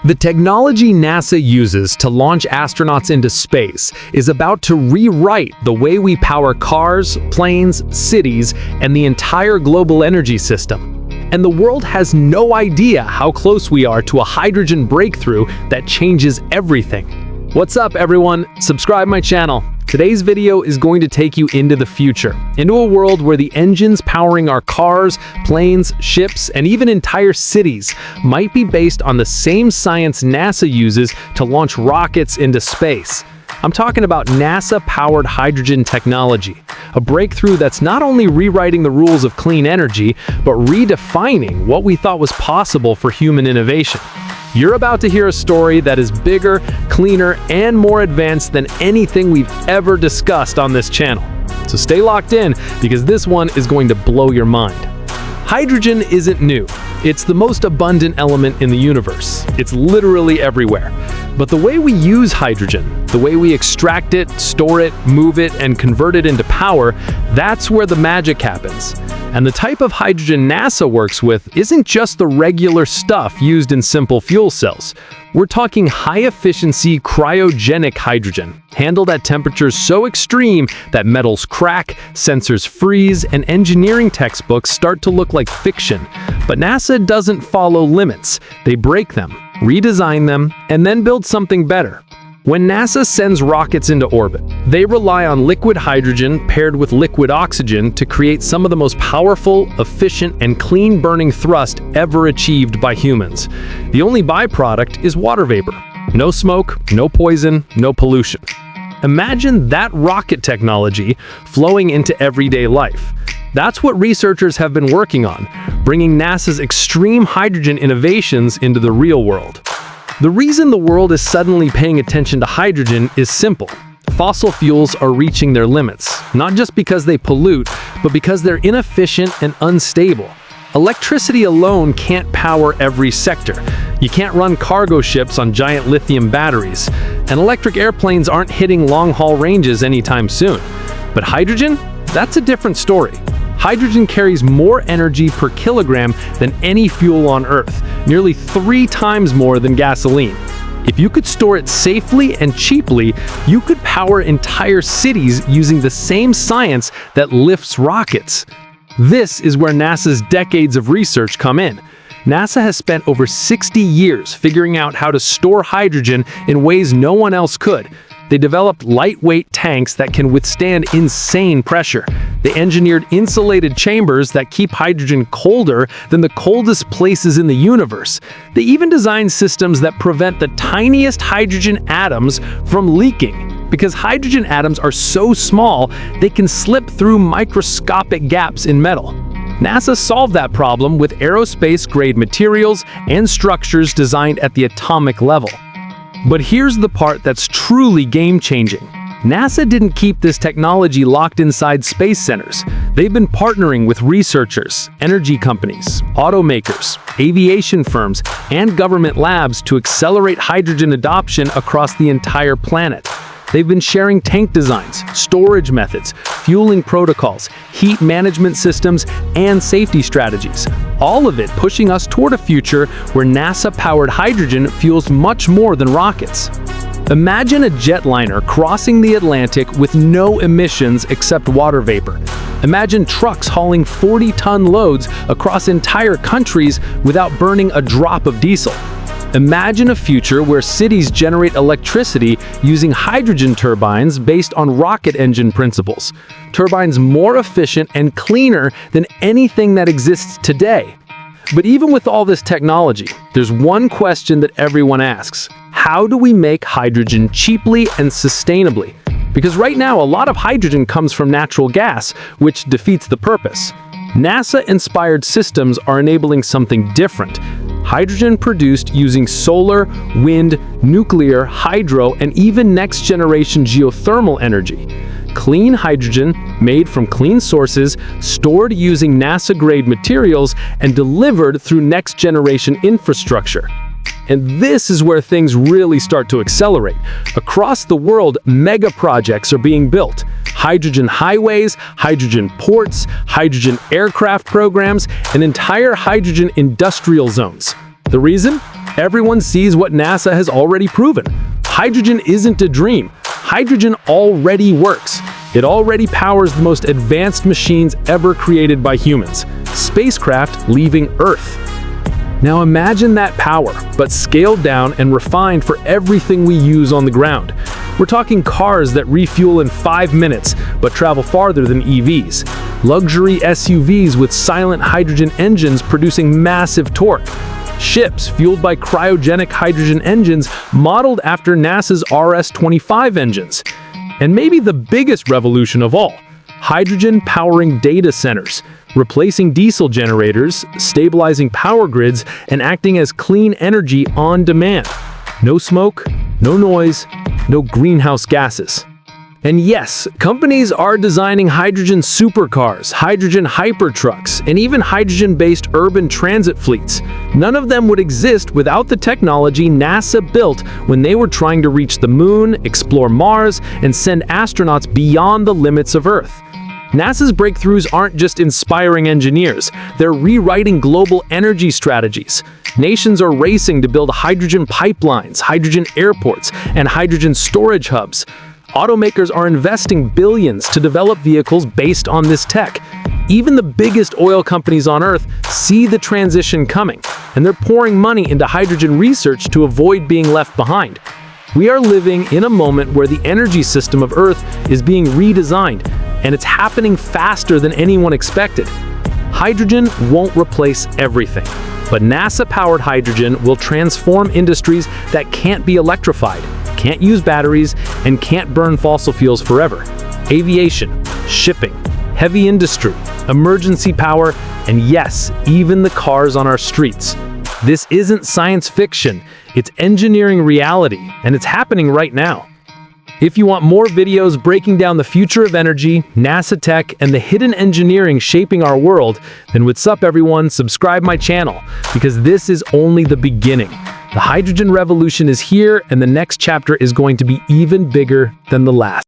The technology NASA uses to launch astronauts into space is about to rewrite the way we power cars, planes, cities, and the entire global energy system. And the world has no idea how close we are to a hydrogen breakthrough that changes everything. What's up, everyone? Subscribe my channel. Today's video is going to take you into the future, into a world where the engines powering our cars, planes, ships, and even entire cities might be based on the same science NASA uses to launch rockets into space. I'm talking about NASA-powered hydrogen technology, a breakthrough that's not only rewriting the rules of clean energy, but redefining what we thought was possible for human innovation. You're about to hear a story that is bigger, cleaner, and more advanced than anything we've ever discussed on this channel. So stay locked in, because this one is going to blow your mind. Hydrogen isn't new. It's the most abundant element in the universe. It's literally everywhere. But the way we use hydrogen, the way we extract it, store it, move it, and convert it into power, that's where the magic happens. And the type of hydrogen NASA works with isn't just the regular stuff used in simple fuel cells. We're talking high-efficiency cryogenic hydrogen, handled at temperatures so extreme that metals crack, sensors freeze, and engineering textbooks start to look like fiction. But NASA doesn't follow limits. They break them, redesign them, and then build something better. When NASA sends rockets into orbit, they rely on liquid hydrogen paired with liquid oxygen to create some of the most powerful, efficient, and clean-burning thrust ever achieved by humans. The only byproduct is water vapor. No smoke, no poison, no pollution. Imagine that rocket technology flowing into everyday life. That's what researchers have been working on, bringing NASA's extreme hydrogen innovations into the real world. The reason the world is suddenly paying attention to hydrogen is simple. Fossil fuels are reaching their limits, not just because they pollute, but because they're inefficient and unstable. Electricity alone can't power every sector. You can't run cargo ships on giant lithium batteries, and electric airplanes aren't hitting long-haul ranges anytime soon. But hydrogen? That's a different story. Hydrogen carries more energy per kilogram than any fuel on Earth, nearly 3 times more than gasoline. If you could store it safely and cheaply, you could power entire cities using the same science that lifts rockets. This is where NASA's decades of research come in. NASA has spent over 60 years figuring out how to store hydrogen in ways no one else could. They developed lightweight tanks that can withstand insane pressure. They engineered insulated chambers that keep hydrogen colder than the coldest places in the universe. They even designed systems that prevent the tiniest hydrogen atoms from leaking. Because hydrogen atoms are so small, they can slip through microscopic gaps in metal. NASA solved that problem with aerospace-grade materials and structures designed at the atomic level. But here's the part that's truly game-changing. NASA didn't keep this technology locked inside space centers. They've been partnering with researchers, energy companies, automakers, aviation firms, and government labs to accelerate hydrogen adoption across the entire planet. They've been sharing tank designs, storage methods, fueling protocols, heat management systems, and safety strategies. All of it pushing us toward a future where NASA-powered hydrogen fuels much more than rockets. Imagine a jetliner crossing the Atlantic with no emissions except water vapor. Imagine trucks hauling 40-ton loads across entire countries without burning a drop of diesel. Imagine a future where cities generate electricity using hydrogen turbines based on rocket engine principles. Turbines more efficient and cleaner than anything that exists today. But even with all this technology, there's one question that everyone asks. How do we make hydrogen cheaply and sustainably? Because right now, a lot of hydrogen comes from natural gas, which defeats the purpose. NASA-inspired systems are enabling something different. Hydrogen produced using solar, wind, nuclear, hydro, and even next-generation geothermal energy. Clean hydrogen, made from clean sources, stored using NASA-grade materials, and delivered through next-generation infrastructure. And this is where things really start to accelerate. Across the world, mega projects are being built. Hydrogen highways, hydrogen ports, hydrogen aircraft programs, and entire hydrogen industrial zones. The reason? everyone sees what NASA has already proven. Hydrogen isn't a dream. Hydrogen already works. It already powers the most advanced machines ever created by humans, spacecraft leaving Earth. Now imagine that power, but scaled down and refined for everything we use on the ground. We're talking cars that refuel in 5 minutes, but travel farther than EVs. Luxury SUVs with silent hydrogen engines producing massive torque. Ships fueled by cryogenic hydrogen engines modeled after NASA's RS-25 engines. And maybe the biggest revolution of all, hydrogen powering data centers, replacing diesel generators, stabilizing power grids, and acting as clean energy on demand. No smoke, no noise, no greenhouse gases. And yes, companies are designing hydrogen supercars, hydrogen hypertrucks, and even hydrogen-based urban transit fleets. None of them would exist without the technology NASA built when they were trying to reach the moon, explore Mars, and send astronauts beyond the limits of Earth. NASA's breakthroughs aren't just inspiring engineers, they're rewriting global energy strategies. Nations are racing to build hydrogen pipelines, hydrogen airports, and hydrogen storage hubs. Automakers are investing billions to develop vehicles based on this tech. Even the biggest oil companies on Earth see the transition coming, and they're pouring money into hydrogen research to avoid being left behind. We are living in a moment where the energy system of Earth is being redesigned, and it's happening faster than anyone expected. Hydrogen won't replace everything, but NASA-powered hydrogen will transform industries that can't be electrified, can't use batteries, and can't burn fossil fuels forever. Aviation, shipping, heavy industry, emergency power, and yes, even the cars on our streets. This isn't science fiction, it's engineering reality, and it's happening right now. If you want more videos breaking down the future of energy, NASA tech, and the hidden engineering shaping our world, then what's up everyone, subscribe my channel, because this is only the beginning. The hydrogen revolution is here, and the next chapter is going to be even bigger than the last.